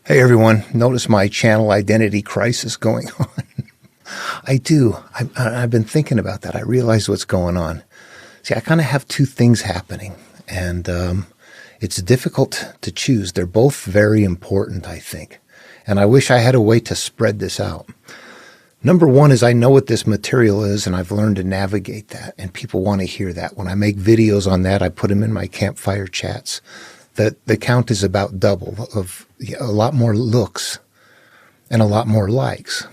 Hey everyone, notice my channel identity crisis going on. I do. I've been thinking about that. I realize what's going on. See, I kind of have two things happening, and it's difficult to choose. They're both very important, I think. And I wish I had a way to spread this out. Number one is I know what this material is, and I've learned to navigate that, and people want to hear that. When I make videos on that, I put them in my campfire chats. The count is about double, of a lot more looks and a lot more likes.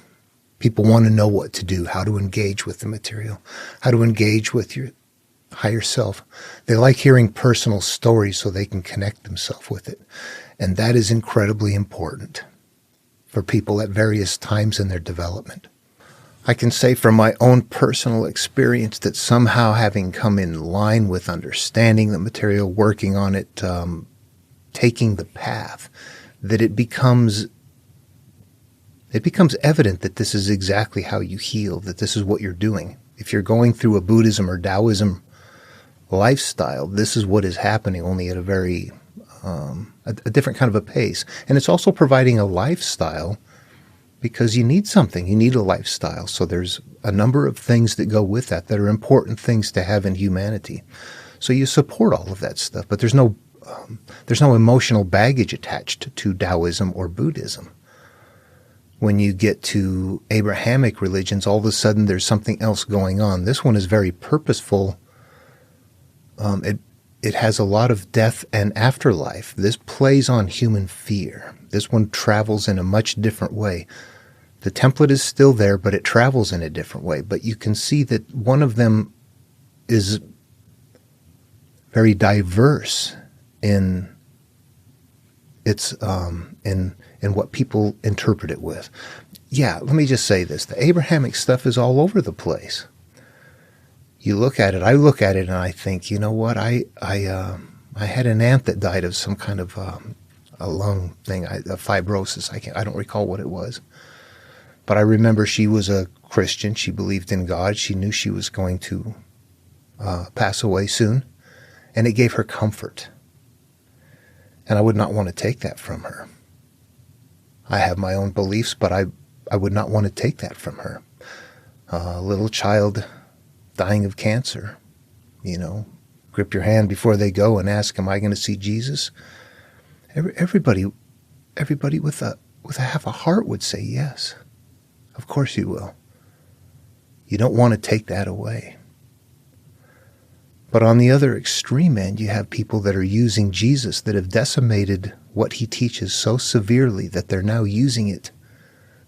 People want to know what to do, how to engage with the material, how to engage with your higher self. They like hearing personal stories so they can connect themselves with it. And that is incredibly important for people at various times in their development. I can say from my own personal experience that somehow having come in line with understanding the material, working on it, taking the path, that it becomes evident that this is exactly how you heal, that this is what you're doing. If you're going through a Buddhism or Taoism lifestyle, this is what is happening, only at a very a different kind of a pace. And it's also providing a lifestyle because you need something. You need a lifestyle. So there's a number of things that go with that are important things to have in humanity. So you support all of that stuff, but there's no emotional baggage attached to Taoism or Buddhism. When you get to Abrahamic religions, all of a sudden there's something else going on. This one is very purposeful. It has a lot of death and afterlife. This plays on human fear. This one travels in a much different way. The template is still there, but it travels in a different way. But you can see that one of them is very diverse in its in what people interpret it with. Yeah, let me just say this. The Abrahamic stuff is all over the place. You look at it, I look at it and I think, you know what, I had an aunt that died of some kind of a lung thing, a fibrosis. I don't recall what it was. But I remember she was a Christian. She believed in God. She knew she was going to pass away soon. And it gave her comfort. And I would not want to take that from her. I have my own beliefs, but I would not want to take that from her. A little child dying of cancer, grip your hand before they go and ask, am I going to see Jesus? Everybody with a half a heart would say yes. Of course you will. You don't want to take that away. But on the other extreme end, you have people that are using Jesus that have decimated what he teaches so severely that they're now using it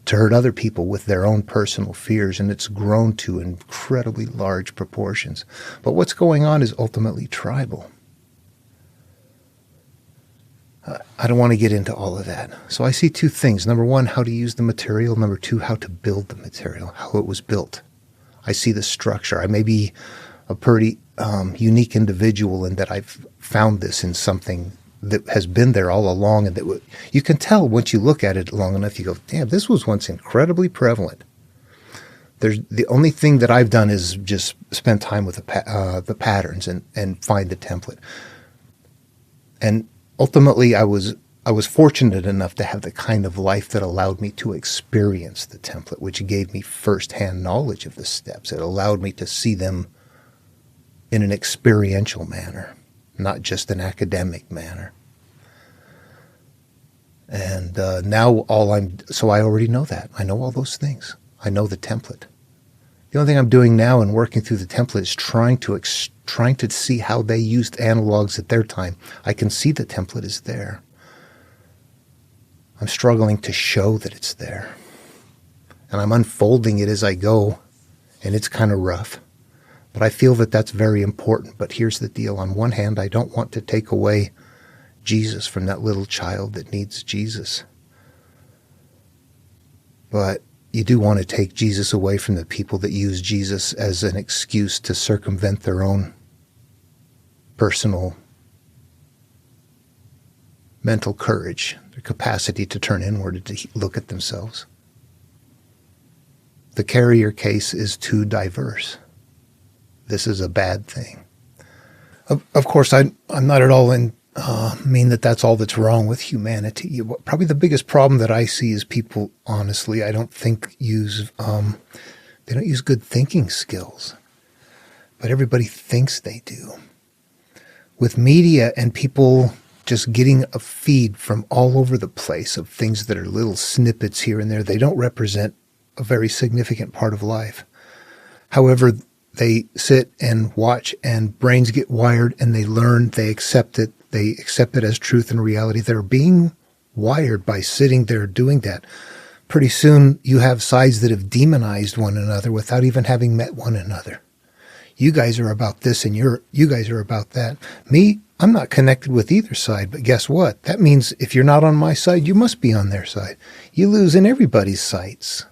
to hurt other people with their own personal fears, and it's grown to incredibly large proportions. But what's going on is ultimately tribal. I don't want to get into all of that. So I see two things. Number one, how to use the material. Number two, how to build the material, how it was built. I see the structure. I may be a pretty unique individual in that I've found this in something that has been there all along, and that you can tell once you look at it long enough, you go, damn, this was once incredibly prevalent. The only thing that I've done is just spend time with the patterns and find the template. And ultimately, I was fortunate enough to have the kind of life that allowed me to experience the template, which gave me firsthand knowledge of the steps. It allowed me to see them in an experiential manner, not just an academic manner. And now so I already know that. I know all those things. I know the template. The only thing I'm doing now in working through the template is trying to see how they used analogs at their time. I can see the template is there. I'm struggling to show that it's there. And I'm unfolding it as I go, and it's kind of rough. But I feel that that's very important. But here's the deal. On one hand, I don't want to take away Jesus from that little child that needs Jesus. But you do want to take Jesus away from the people that use Jesus as an excuse to circumvent their own personal mental courage, their capacity to turn inward and to look at themselves. The carrier case is too diverse. This is a bad thing. Of course, I'm not at all mean that that's all that's wrong with humanity. Probably the biggest problem that I see is people, honestly, I don't think they don't use good thinking skills, but everybody thinks they do. With media and people just getting a feed from all over the place of things that are little snippets here and there, they don't represent a very significant part of life. However, they sit and watch and brains get wired and they learn, they accept it as truth and reality. They're being wired by sitting there doing that. Pretty soon you have sides that have demonized one another without even having met one another. You guys are about this and you guys are about that. Me, I'm not connected with either side, but guess what? That means if you're not on my side, you must be on their side. You lose in everybody's sights.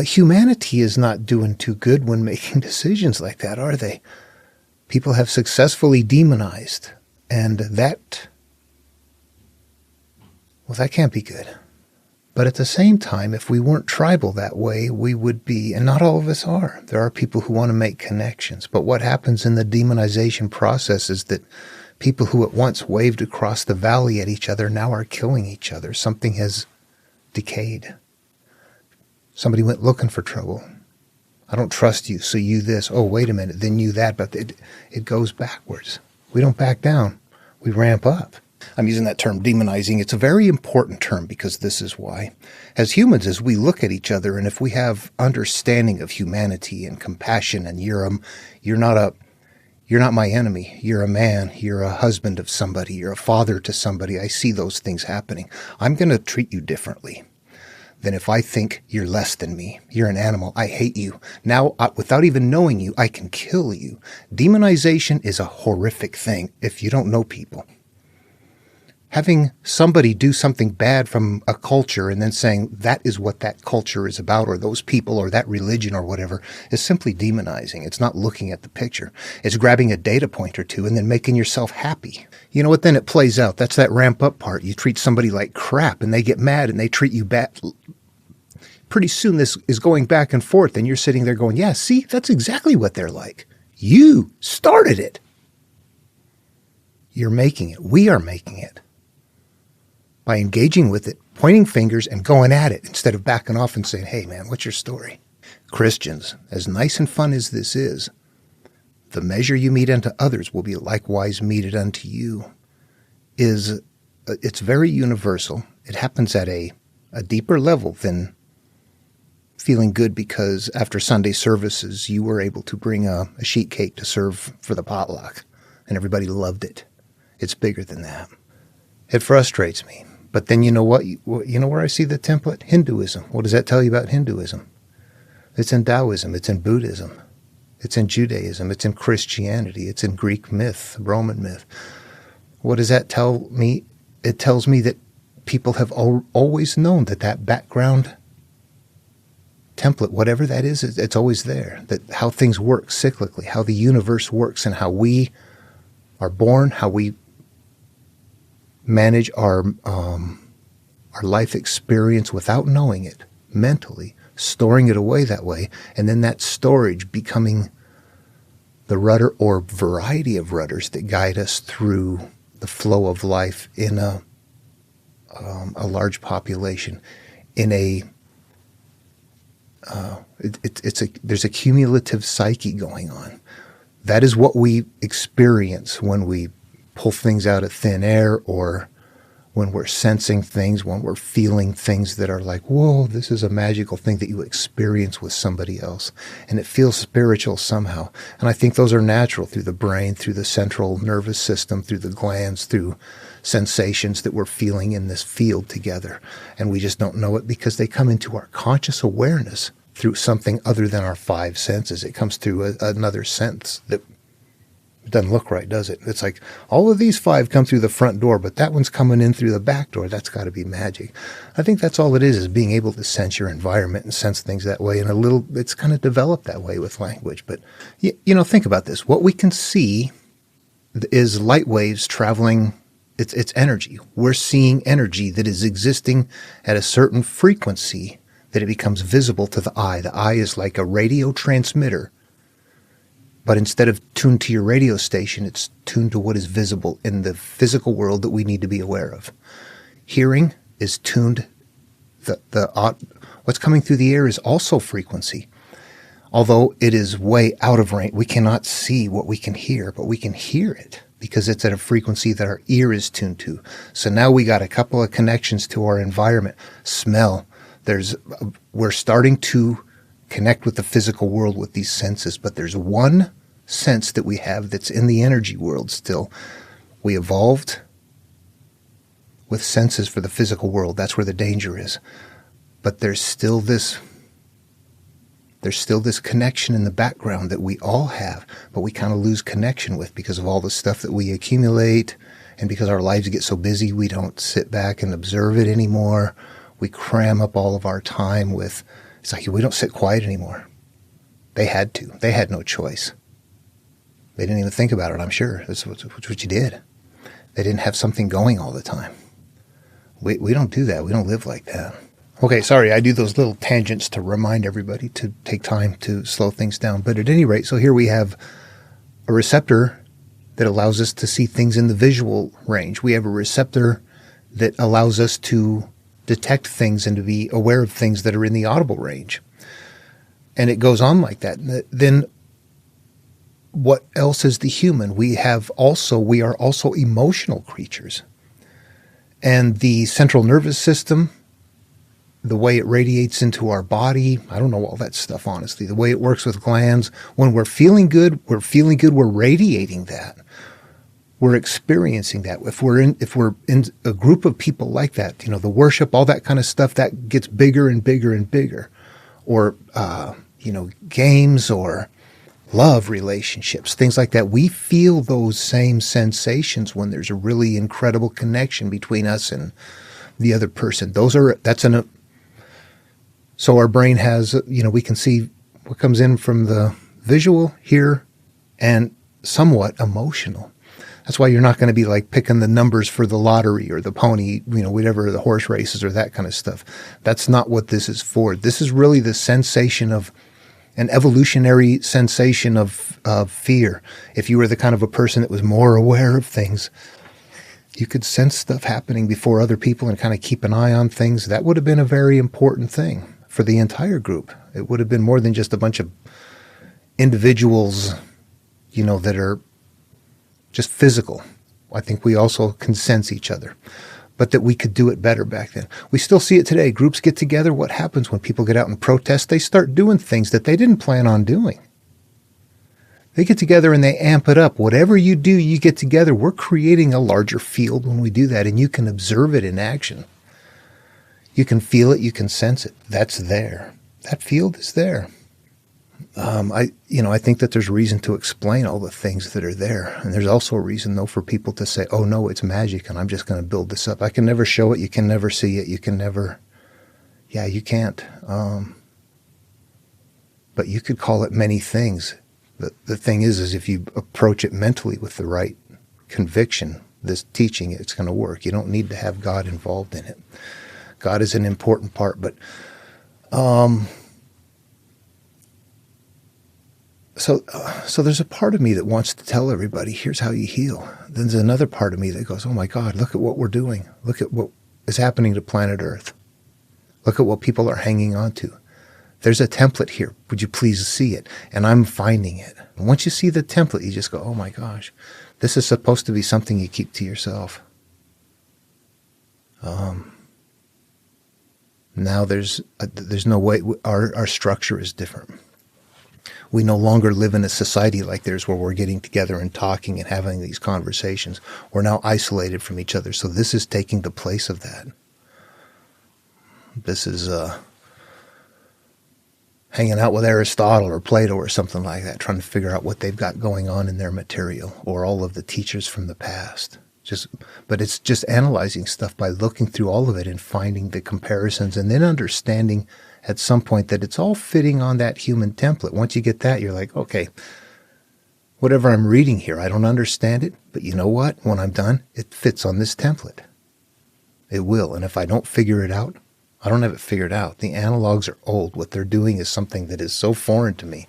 Humanity is not doing too good when making decisions like that, are they? People have successfully demonized, and that can't be good. But at the same time, if we weren't tribal that way, we would be, and not all of us are. There are people who want to make connections. But what happens in the demonization process is that people who at once waved across the valley at each other now are killing each other. Something has decayed. Somebody went looking for trouble. I don't trust you, so you this. Oh, wait a minute, then you that. But it goes backwards. We don't back down. We ramp up. I'm using that term demonizing. It's a very important term because this is why. As humans, as we look at each other, and if we have understanding of humanity and compassion, and you're not my enemy. You're a man. You're a husband of somebody. You're a father to somebody. I see those things happening. I'm going to treat you differently than if I think you're less than me. You're an animal. I hate you. Now, without even knowing you, I can kill you. Demonization is a horrific thing if you don't know people. Having somebody do something bad from a culture and then saying that is what that culture is about, or those people, or that religion, or whatever, is simply demonizing. It's not looking at the picture. It's grabbing a data point or two and then making yourself happy. You know what? Then it plays out. That's that ramp up part. You treat somebody like crap and they get mad and they treat you bad. Pretty soon this is going back and forth and you're sitting there going, yeah, see, that's exactly what they're like. You started it. You're making it. We are making it. By engaging with it, pointing fingers and going at it instead of backing off and saying, hey man, what's your story? Christians, as nice and fun as this is, the measure you mete unto others will be likewise meted unto you. It's very universal. It happens at a deeper level than feeling good because after Sunday services you were able to bring a sheet cake to serve for the potluck and everybody loved it. It's bigger than that. It frustrates me. But then you know what? You know where I see the template? Hinduism. What does that tell you about Hinduism? It's in Taoism. It's in Buddhism. It's in Judaism. It's in Christianity. It's in Greek myth, Roman myth. What does that tell me? It tells me that people have always known that background template, whatever that is, it's always there. That how things work cyclically, how the universe works, and how we are born, how we manage our life experience without knowing it, mentally, storing it away that way, and then that storage becoming the rudder or variety of rudders that guide us through the flow of life in a large population. In there's a cumulative psyche going on. That is what we experience when we pull things out of thin air, or when we're sensing things, when we're feeling things that are like, whoa, this is a magical thing that you experience with somebody else. And it feels spiritual somehow. And I think those are natural through the brain, through the central nervous system, through the glands, through sensations that we're feeling in this field together. And we just don't know it because they come into our conscious awareness through something other than our five senses. It comes through another sense that it doesn't look right, does it? It's like all of these five come through the front door, but that one's coming in through the back door. That's got to be magic. I think that's all it is being able to sense your environment and sense things that way. And it's kind of developed that way with language. But, think about this. What we can see is light waves traveling. It's energy. We're seeing energy that is existing at a certain frequency that it becomes visible to the eye. The eye is like a radio transmitter. But instead of tuned to your radio station, it's tuned to what is visible in the physical world that we need to be aware of. Hearing is tuned. What's coming through the air is also frequency. Although it is way out of range, we cannot see what we can hear, but we can hear it because it's at a frequency that our ear is tuned to. So now we got a couple of connections to our environment. Smell. We're starting to connect with the physical world with these senses, but there's one sense that we have that's in the energy world still. We evolved with senses for the physical world. That's where the danger is. But there's still this connection in the background that we all have, but we kind of lose connection with because of all the stuff that we accumulate, and because our lives get so busy, we don't sit back and observe it anymore. We cram up all of our time with, it's like we don't sit quiet anymore. They had to. They had no choice. They didn't even think about it, I'm sure. That's what you did. They didn't have something going all the time. We don't do that. We don't live like that. Okay, sorry, I do those little tangents to remind everybody to take time to slow things down. But at any rate, so here we have a receptor that allows us to see things in the visual range. We have a receptor that allows us to detect things and to be aware of things that are in the audible range. And it goes on like that. Then what else is the human? We are also emotional creatures. And the central nervous system, the way it radiates into our body, I don't know all that stuff, honestly. The way it works with glands. When we're feeling good, we're radiating that. We're experiencing that. If we're in a group of people like that, the worship, all that kind of stuff, that gets bigger and bigger and bigger. Or, games or love relationships, things like that. We feel those same sensations when there's a really incredible connection between us and the other person. So our brain has, we can see what comes in from the visual, hear, and somewhat emotional. That's why you're not going to be like picking the numbers for the lottery or the pony, whatever, the horse races or that kind of stuff. That's not what this is for. This is really the sensation of an evolutionary sensation of fear. If you were the kind of a person that was more aware of things, you could sense stuff happening before other people and kind of keep an eye on things. That would have been a very important thing for the entire group. It would have been more than just a bunch of individuals, that are just physical. I think we also can sense each other, but that we could do it better back then. We still see it today. Groups get together. What happens when people get out and protest? They start doing things that they didn't plan on doing. They get together and they amp it up. Whatever you do, you get together. We're creating a larger field when we do that, and you can observe it in action. You can feel it. You can sense it. That's there. That field is there. I think that there's reason to explain all the things that are there. And there's also a reason, though, for people to say, oh, no, it's magic, and I'm just going to build this up. I can never show it. You can never see it. You can never. Yeah, you can't. But you could call it many things. The thing is if you approach it mentally with the right conviction, this teaching, it's going to work. You don't need to have God involved in it. God is an important part, but so there's a part of me that wants to tell everybody, here's how you heal. Then there's another part of me that goes, oh my God, look at what we're doing. Look at what is happening to planet Earth. Look at what people are hanging on to. There's a template here. Would you please see it? And I'm finding it. And once you see the template, you just go, oh my gosh, this is supposed to be something you keep to yourself. Now there's no way. Our structure is different. We no longer live in a society like theirs where we're getting together and talking and having these conversations. We're now isolated from each other. So this is taking the place of that. This is hanging out with Aristotle or Plato or something like that, trying to figure out what they've got going on in their material, or all of the teachers from the past. But it's just analyzing stuff by looking through all of it and finding the comparisons, and then understanding at some point that it's all fitting on that human template. Once you get that, you're like, okay, whatever I'm reading here, I don't understand it, but you know what? When I'm done, it fits on this template. It will. And if I don't figure it out, I don't have it figured out. The analogs are old. What they're doing is something that is so foreign to me.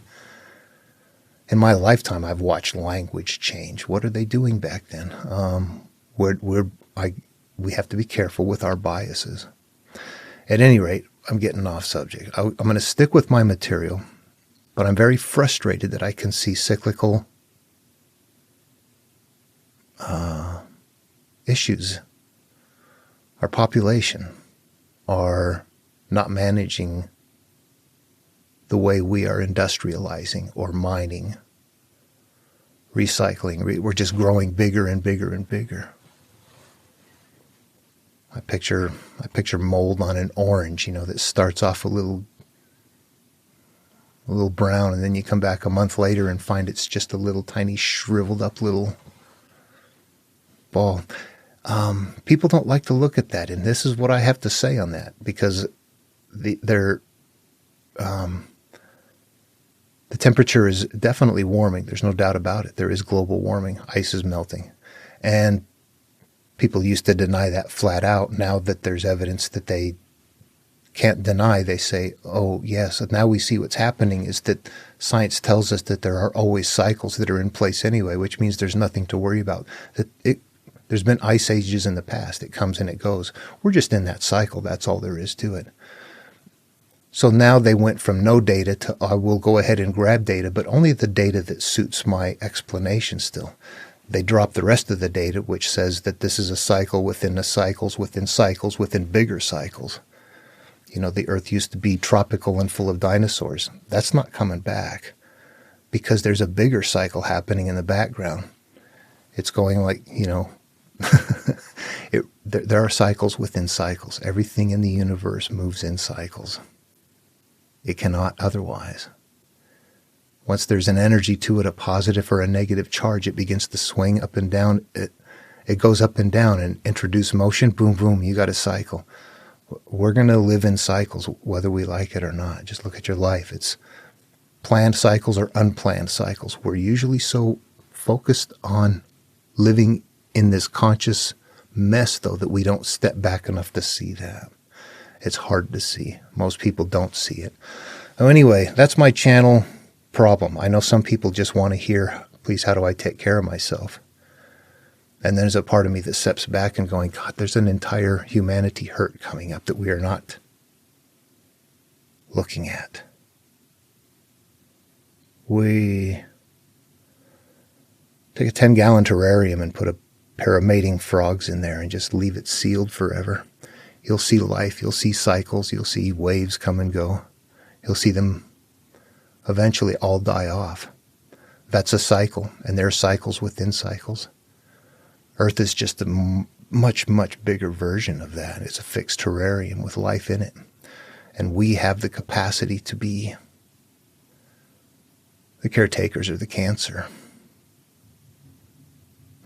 In my lifetime, I've watched language change. What are they doing back then? We have to be careful with our biases. At any rate, I'm getting off subject. I'm going to stick with my material, but I'm very frustrated that I can see cyclical issues. Our population are not managing the way we are industrializing or mining, recycling. We're just growing bigger and bigger and bigger. I picture mold on an orange, that starts off a little brown, and then you come back a month later and find it's just a little tiny shriveled up little ball. People don't like to look at that, and this is what I have to say on that, because the temperature is definitely warming. There's no doubt about it. There is global warming. Ice is melting, and people used to deny that flat out. Now that there's evidence that they can't deny, they say, oh, yes, now we see what's happening is that science tells us that there are always cycles that are in place anyway, which means there's nothing to worry about. There's been ice ages in the past. It comes and it goes. We're just in that cycle. That's all there is to it. So now they went from no data to, I will go ahead and grab data, but only the data that suits my explanation still. They drop the rest of the data, which says that this is a cycle within the cycles, within cycles, within bigger cycles. The Earth used to be tropical and full of dinosaurs. That's not coming back because there's a bigger cycle happening in the background. It's going like, there are cycles within cycles. Everything in the universe moves in cycles. It cannot otherwise. Once there's an energy to it, a positive or a negative charge, it begins to swing up and down. It goes up and down and introduce motion. Boom, boom, you got a cycle. We're going to live in cycles, whether we like it or not. Just look at your life. It's planned cycles or unplanned cycles. We're usually so focused on living in this conscious mess, though, that we don't step back enough to see that. It's hard to see. Most people don't see it. So anyway, that's my channel problem. I know some people just want to hear, please, how do I take care of myself? And there's a part of me that steps back and going, God, there's an entire humanity hurt coming up that we are not looking at. We take a 10-gallon terrarium and put a pair of mating frogs in there and just leave it sealed forever. You'll see life. You'll see cycles. You'll see waves come and go. You'll see them eventually all die off. That's a cycle, and there are cycles within cycles. Earth is just a much, much bigger version of that. It's a fixed terrarium with life in it. And we have the capacity to be the caretakers of the cancer.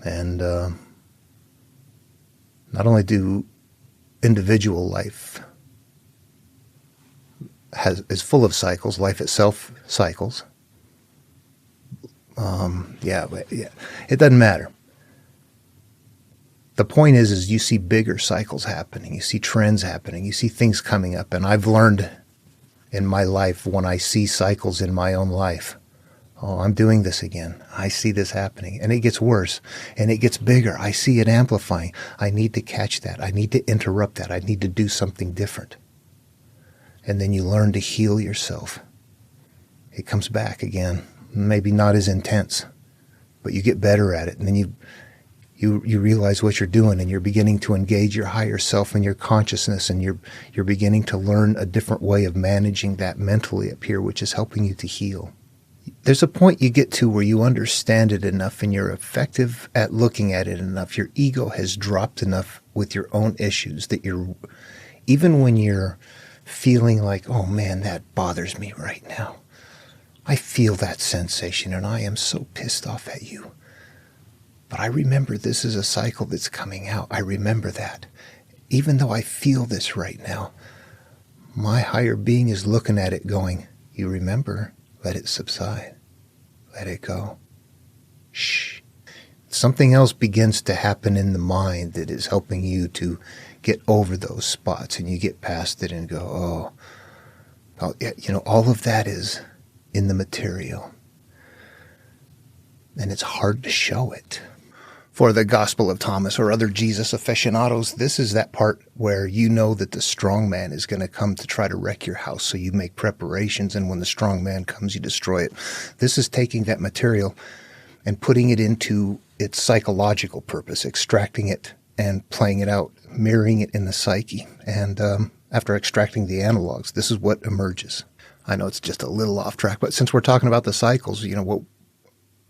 And not only do individual life is full of cycles, life itself cycles. It doesn't matter. The point is you see bigger cycles happening. You see trends happening. You see things coming up. And I've learned in my life, when I see cycles in my own life, oh, I'm doing this again. I see this happening. And it gets worse. And it gets bigger. I see it amplifying. I need to catch that. I need to interrupt that. I need to do something different. And then you learn to heal yourself. It comes back again. Maybe not as intense, but you get better at it. And then you realize what you're doing, and you're beginning to engage your higher self and your consciousness, and you're beginning to learn a different way of managing that mentally up here, which is helping you to heal. There's a point you get to where you understand it enough and you're effective at looking at it enough. Your ego has dropped enough with your own issues that even when you're feeling like, oh man, that bothers me right now. I feel that sensation and I am so pissed off at you. But I remember this is a cycle that's coming out. I remember that. Even though I feel this right now, my higher being is looking at it going, you remember, let it subside. Let it go. Shh. Something else begins to happen in the mind that is helping you to get over those spots, and you get past it and go, all of that is in the material. and it's hard to show it. For the Gospel of Thomas or other Jesus aficionados, this is that part where you know that the strong man is going to come to try to wreck your house, so you make preparations, and when the strong man comes, you destroy it. This is taking that material and putting it into its psychological purpose, extracting it and playing it out, mirroring it in the psyche. And after extracting the analogs, this is what emerges. I know it's just a little off track, but since we're talking about the cycles,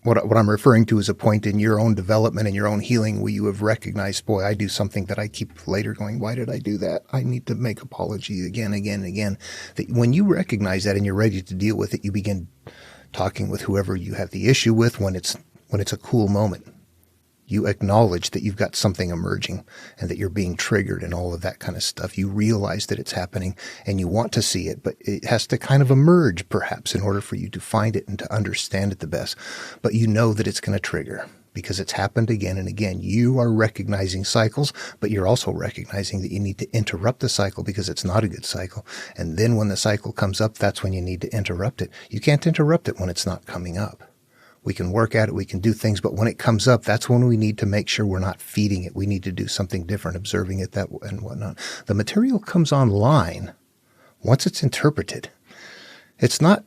what I'm referring to is a point in your own development and your own healing where you have recognized, boy, I do something that I keep later going, why did I do that? I need to make apology again. That when you recognize that and you're ready to deal with it, you begin talking with whoever you have the issue with when it's a cool moment. You acknowledge that you've got something emerging and that you're being triggered and all of that kind of stuff. You realize that it's happening and you want to see it, but it has to kind of emerge perhaps in order for you to find it and to understand it the best. But you know that it's going to trigger because it's happened again and again. You are recognizing cycles, but you're also recognizing that you need to interrupt the cycle because it's not a good cycle. And then when the cycle comes up, that's when you need to interrupt it. You can't interrupt it when it's not coming up. We can work at it, we can do things, but when it comes up, that's when we need to make sure we're not feeding it. We need to do something different, observing it that and whatnot. The material comes online once it's interpreted. It's not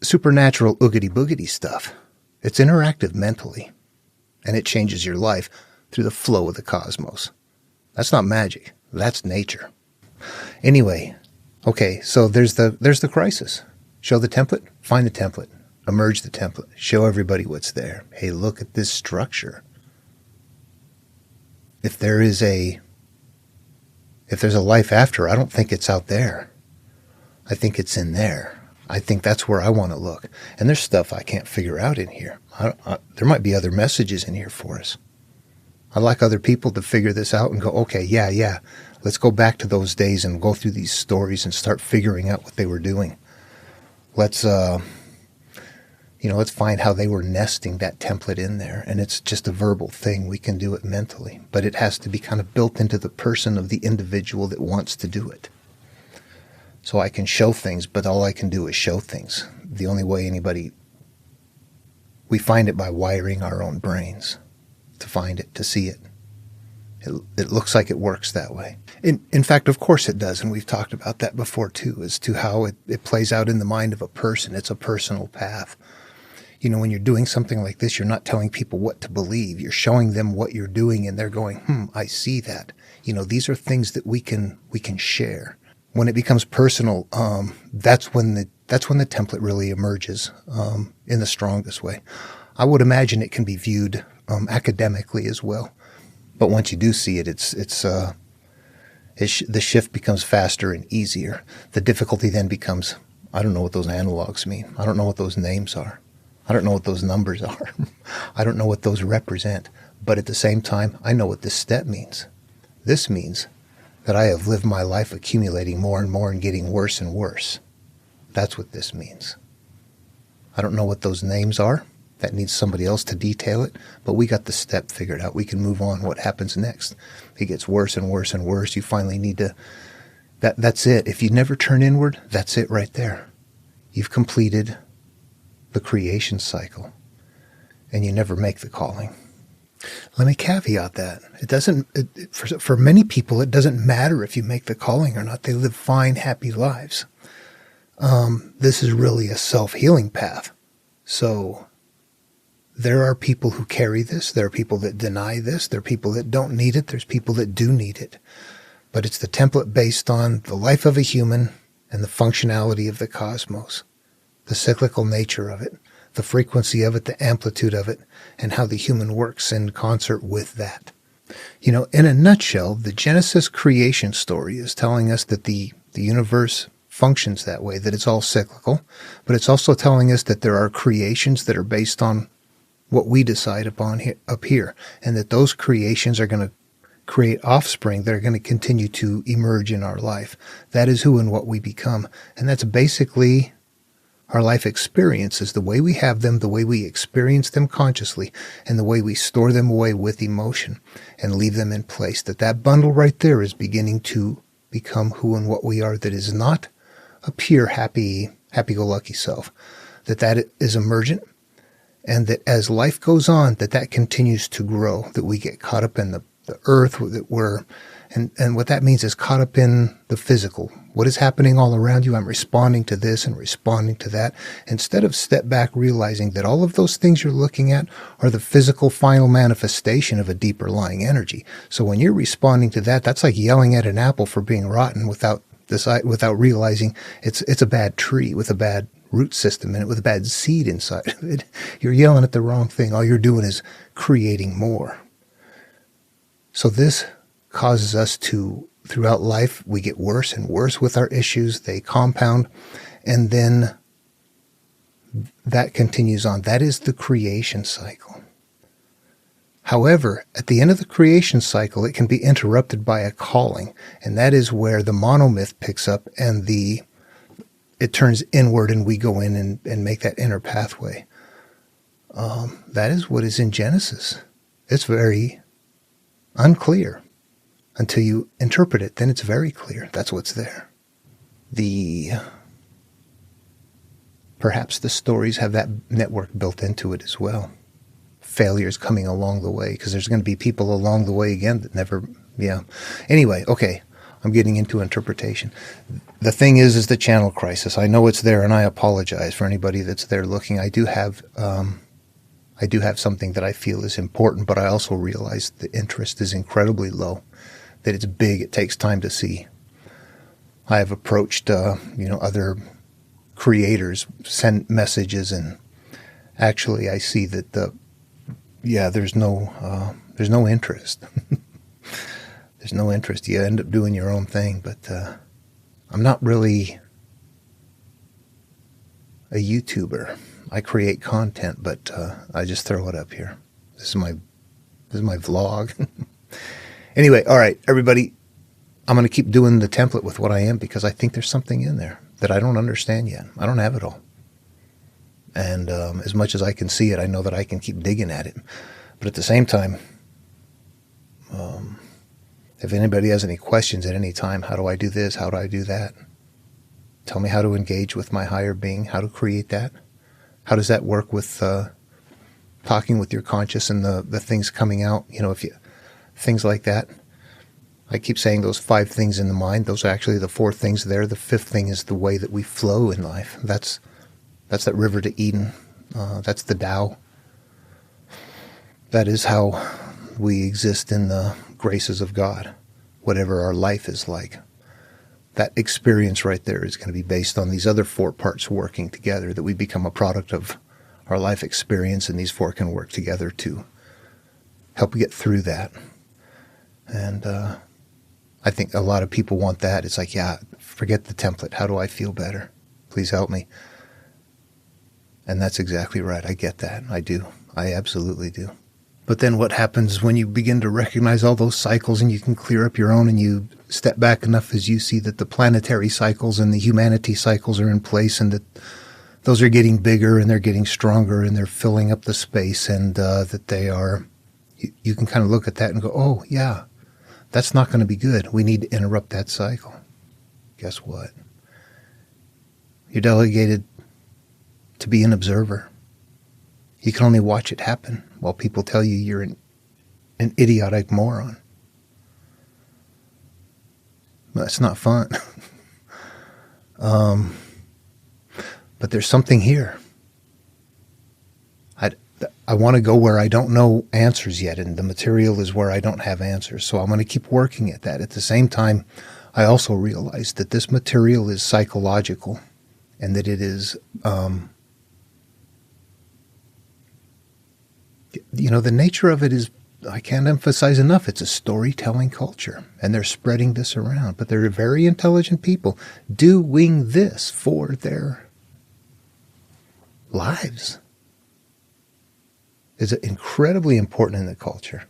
supernatural oogity-boogity stuff. It's interactive mentally, and it changes your life through the flow of the cosmos. That's not magic. That's nature. Anyway, okay, so there's the crisis. Show the template, find the template. Emerge the template. Show everybody what's there. Hey, look at this structure. If there's a life after, I don't think it's out there. I think it's in there. I think that's where I want to look. And there's stuff I can't figure out in here. There might be other messages in here for us. I'd like other people to figure this out and go, okay, yeah. Let's go back to those days and go through these stories and start figuring out what they were doing. Let's find how they were nesting that template in there. And it's just a verbal thing. We can do it mentally. But it has to be kind of built into the person of the individual that wants to do it. So I can show things, but all I can do is show things. The only way we find it by wiring our own brains to find it, to see it. It looks like it works that way. In fact, of course it does. And we've talked about that before too, as to how it plays out in the mind of a person. It's a personal path. When you're doing something like this, you're not telling people what to believe. You're showing them what you're doing, and they're going, I see that. These are things that we can share. When it becomes personal, that's when the template really emerges in the strongest way. I would imagine it can be viewed academically as well. But once you do see it, the shift becomes faster and easier. The difficulty then becomes, I don't know what those analogs mean. I don't know what those names are. I don't know what those numbers are. I don't know what those represent. But at the same time, I know what this step means. This means that I have lived my life accumulating more and more and getting worse and worse. That's what this means. I don't know what those names are. That needs somebody else to detail it. But we got the step figured out. We can move on. What happens next? It gets worse and worse and worse. You finally need to... That's it. If you never turn inward, that's it right there. You've completed the creation cycle, and you never make the calling. Let me caveat that. For many people, it doesn't matter if you make the calling or not. They live fine, happy lives. This is really a self-healing path. So there are people who carry this. There are people that deny this. There are people that don't need it. There's people that do need it. But it's the template based on the life of a human and the functionality of the cosmos, the cyclical nature of it, the frequency of it, the amplitude of it, and how the human works in concert with that. In a nutshell, the Genesis creation story is telling us that the universe functions that way, that it's all cyclical, but it's also telling us that there are creations that are based on what we decide upon up here, and that those creations are going to create offspring that are going to continue to emerge in our life. That is who and what we become. And that's basically our life experiences, the way we have them, the way we experience them consciously, and the way we store them away with emotion and leave them in place. That bundle right there is beginning to become who and what we are. That is not a pure happy-go-lucky self. That is emergent, And that as life goes on, that continues to grow, that we get caught up in the earth, that we're, and what that means is caught up in the physical. What is happening all around you? I'm responding to this and responding to that. Instead of step back, realizing that all of those things you're looking at are the physical final manifestation of a deeper lying energy. So when you're responding to that, that's like yelling at an apple for being rotten without realizing it's a bad tree with a bad root system in it, with a bad seed inside of it. You're yelling at the wrong thing. All you're doing is creating more. So this causes us to, throughout life, we get worse and worse with our issues. They compound, and then that continues on. That is the creation cycle. However, at the end of the creation cycle, it can be interrupted by a calling, and that is where the monomyth picks up and it turns inward, and we go in and make that inner pathway. That is what is in Genesis. It's very unclear until you interpret it. Then it's very clear. That's what's there. Perhaps the stories have that network built into it as well. Failures coming along the way, because there's going to be people along the way again that never, yeah. Anyway, okay, I'm getting into interpretation. The thing is the channel crisis. I know it's there, and I apologize for anybody that's there looking. I do have something that I feel is important, but I also realize the interest is incredibly low, that it's big. It takes time to see. I have approached, other creators, sent messages, and actually I see that there's no interest. There's no interest. You end up doing your own thing, but I'm not really a YouTuber. I create content, but I just throw it up here. This is my vlog. Anyway, all right, everybody, I'm going to keep doing the template with what I am, because I think there's something in there that I don't understand yet. I don't have it all. And as much as I can see it, I know that I can keep digging at it. But at the same time, if anybody has any questions at any time, how do I do this? How do I do that? Tell me how to engage with my higher being, how to create that. How does that work with talking with your conscious and the things coming out? Things like that. I keep saying those 5 things in the mind. Those are actually the 4 things there. The 5th thing is the way that we flow in life. That's that river to Eden. That's the Tao. That is how we exist in the graces of God, whatever our life is like. That experience right there is going to be based on these other 4 parts working together, that we become a product of our life experience, and these 4 can work together to help get through that. And I think a lot of people want that. It's like, yeah, forget the template. How do I feel better? Please help me. And that's exactly right. I get that. I do. I absolutely do. But then what happens when you begin to recognize all those cycles, and you can clear up your own, and you step back enough as you see that the planetary cycles and the humanity cycles are in place, and that those are getting bigger and they're getting stronger and they're filling up the space, and that they are, you can kind of look at that and go, oh, yeah, that's not going to be good. We need to interrupt that cycle. Guess what? You're delegated to be an observer. You can only watch it happen while people tell you you're an idiotic moron. That's not fun. But there's something here. I want to go where I don't know answers yet, and the material is where I don't have answers. So I'm going to keep working at that. At the same time, I also realize that this material is psychological, and that it is, the nature of it is, I can't emphasize enough, it's a storytelling culture, and they're spreading this around. But they're very intelligent people doing this for their lives. Is incredibly important in the culture.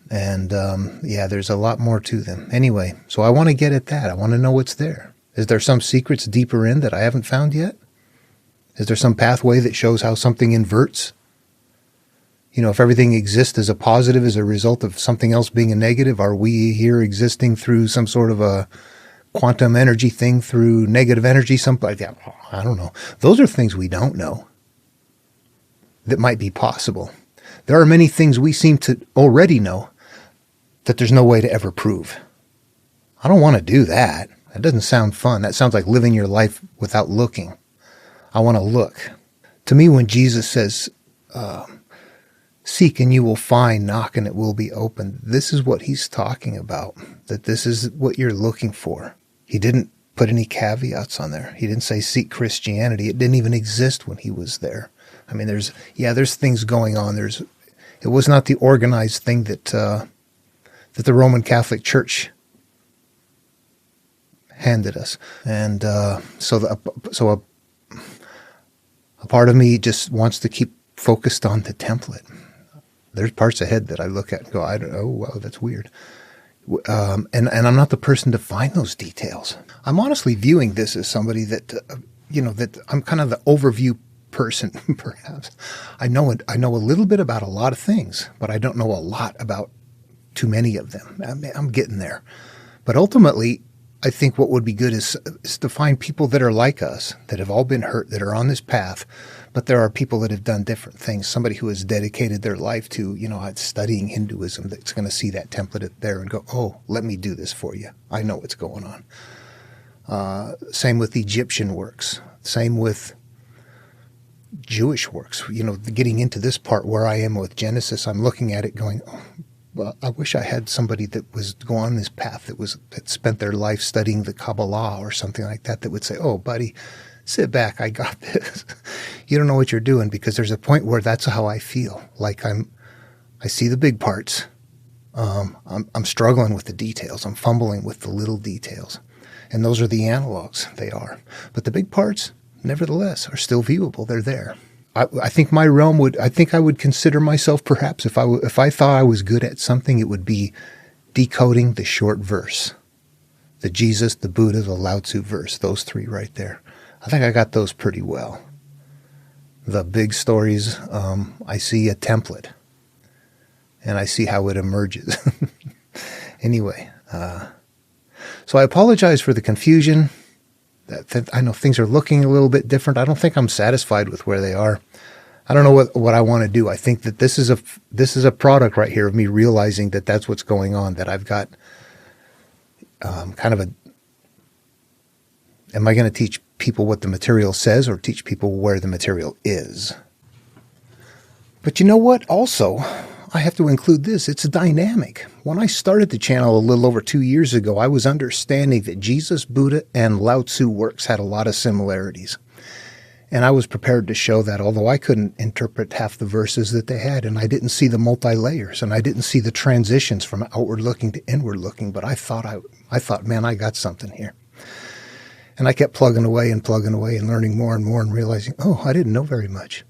And there's a lot more to them. Anyway, so I want to get at that. I want to know what's there. Is there some secrets deeper in that I haven't found yet? Is there some pathway that shows how something inverts? If everything exists as a positive as a result of something else being a negative, are we here existing through some sort of a quantum energy thing, through negative energy? I don't know. Those are things we don't know. that might be possible. There are many things we seem to already know that there's no way to ever prove. I don't want to do that. That doesn't sound fun. That sounds like living your life without looking. I want to look. To me, when Jesus says, seek and you will find, knock and it will be opened, this is what he's talking about, that this is what you're looking for. He didn't put any caveats on there. He didn't say seek Christianity. It didn't even exist when he was there. I mean, there's things going on. It was not the organized thing that the Roman Catholic Church handed us. And so a part of me just wants to keep focused on the template. There's parts ahead that I look at and go, oh, wow, that's weird. And I'm not the person to find those details. I'm honestly viewing this as somebody that, that I'm kind of the overview person, perhaps. I know a little bit about a lot of things, but I don't know a lot about too many of them. I'm getting there. But ultimately, I think what would be good is to find people that are like us, that have all been hurt, that are on this path, but there are people that have done different things. Somebody who has dedicated their life to, studying Hinduism, that's going to see that template there and go, oh, let me do this for you. I know what's going on. Same with Egyptian works. Same with Jewish works. Getting into this part where I am with Genesis, I'm looking at it going, oh, well, I wish I had somebody that was going on this path that spent their life studying the Kabbalah or something like that would say, oh, buddy, sit back. I got this. You don't know what you're doing, because there's a point where that's how I feel. Like I see the big parts. I'm struggling with the details. I'm fumbling with the little details. And those are the analogs. They are. But the big parts, nevertheless, are still viewable. They're there. I think my realm I would consider myself, perhaps, if I thought I was good at something, it would be decoding the short verse. The Jesus, the Buddha, the Lao Tzu verse, those three right there. I think I got those pretty well. The big stories, I see a template, and I see how it emerges. Anyway, so I apologize for the confusion. I know things are looking a little bit different. I don't think I'm satisfied with where they are. I don't know what I want to do. I think that this is a product right here of me realizing that that's what's going on, that I've got kind of am I going to teach people what the material says or teach people where the material is? But you know what? Also, I have to include this. It's dynamic. When I started the channel a little over 2 years ago, I was understanding that Jesus, Buddha, and Lao Tzu works had a lot of similarities. And I was prepared to show that, although I couldn't interpret half the verses that they had, and I didn't see the multi-layers, and I didn't see the transitions from outward looking to inward looking, but I thought, man, I got something here. And I kept plugging away and learning more and more and realizing, oh, I didn't know very much.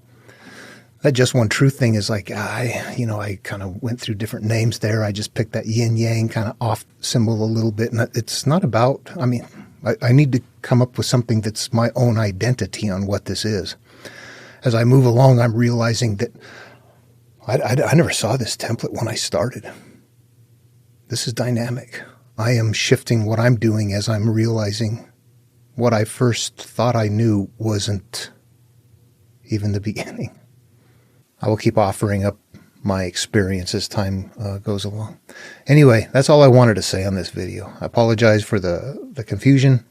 That just one truth thing is like, I kind of went through different names there. I just picked that yin yang kind of off symbol a little bit. And it's not about, I need to come up with something that's my own identity on what this is. As I move along, I'm realizing that I never saw this template when I started. This is dynamic. I am shifting what I'm doing as I'm realizing what I first thought I knew wasn't even the beginning. I will keep offering up my experience as time goes along. Anyway, that's all I wanted to say on this video. I apologize for the confusion,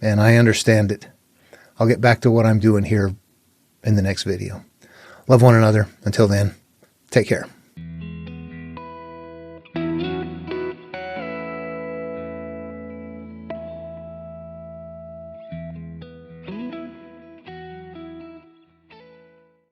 and I understand it. I'll get back to what I'm doing here in the next video. Love one another. Until then, take care.